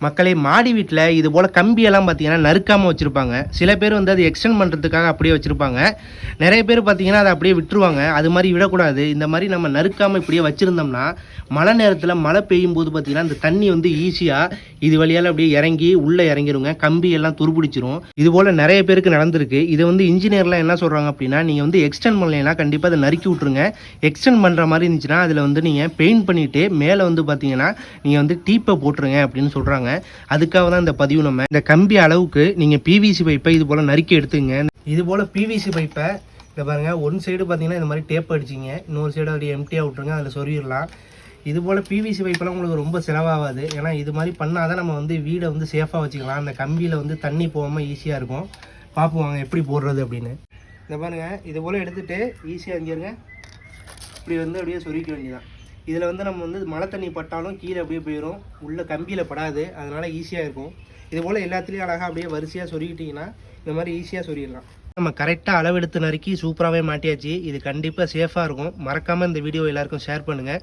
மக்களே, மாடி வீட்டில் இது போல் கம்பியெல்லாம் பார்த்தீங்கன்னா நறுக்காமல் வச்சுருப்பாங்க. சில பேர் வந்து அது எக்ஸ்டெண்ட் பண்ணுறதுக்காக அப்படியே வச்சுருப்பாங்க. நிறைய பேர் பார்த்தீங்கன்னா அதை அப்படியே விட்டுருவாங்க. அது மாதிரி விடக்கூடாது. இந்த மாதிரி நம்ம நறுக்காமல் இப்படியே வச்சுருந்தோம்னா மழை நேரத்தில் மழை பெய்யும் போது பார்த்தீங்கன்னா இந்த தண்ணி வந்து ஈஸியாக இது வழியால் அப்படியே இறங்கி உள்ளே இறங்கிடுங்க. கம்பி எல்லாம் துருப்பிடிச்சிரும். இது போல் நிறைய பேருக்கு நடந்திருக்கு. இதை வந்து இன்ஜினியர்லாம் என்ன சொல்கிறாங்க அப்படின்னா, நீங்கள் வந்து எக்ஸ்டெண்ட் பண்ணலைன்னா கண்டிப்பாக அதை நறுக்கி விட்ருங்க. எக்ஸ்டெண்ட் பண்ணுற மாதிரி இருந்துச்சுன்னா அதில் வந்து நீங்கள் பெயிண்ட் பண்ணிவிட்டு மேலே வந்து பார்த்தீங்கன்னா நீங்கள் வந்து டீப்பை போட்டுருங்க அப்படின்னு சொல்கிறாங்க. அதுக்காக தான் இந்த பதிவு. நம்ம இந்த கம்பி அளவுக்கு நீங்கள் பிவிசி பைப்பை இது போல் நறுக்கி எடுத்துங்க. இது போல் பிவிசி பைப்பை இதை பாருங்கள், ஒன் சைடு பார்த்தீங்கன்னா இந்த மாதிரி டேப் அடிச்சிங்க, இன்னொரு சைடு அப்படியே எம்டியாக விட்ருங்க, அதில் சொருகிடலாம். இது போல் பிவிசி பைப்பெல்லாம் உங்களுக்கு ரொம்ப செலவாகாது. ஏன்னா இது மாதிரி பண்ணால் தான் நம்ம வந்து வீடை வந்து சேஃபாக வச்சுக்கலாம். அந்த கம்பியில் வந்து தண்ணி போகாமல் ஈஸியாக இருக்கும். பார்ப்போம் எப்படி போடுறது அப்படின்னு. இதை பாருங்கள், இது போல் எடுத்துகிட்டு ஈஸியாக இங்கேருங்க இப்படி வந்து அப்படியே சொருகிக்க வேண்டியதான். இதில் வந்து நம்ம வந்து மழை தண்ணி பட்டாலும் கீழே அப்படியே போயிடும், உள்ள கம்பியில் படாது. அதனால் ஈஸியாக இருக்கும். இது போல் எல்லாத்துலேயும் அழகாக அப்படியே வரிசையாக சொருகிட்டிங்கன்னா இந்த மாதிரி ஈஸியாக சொருகிடலாம். நம்ம கரெக்டாக அளவெடுத்து நறுக்கி சூப்பராகவே மாட்டியாச்சு. இது கண்டிப்பாக சேஃபாக இருக்கும். மறக்காமல் இந்த வீடியோ எல்லாருக்கும் ஷேர் பண்ணுங்கள்.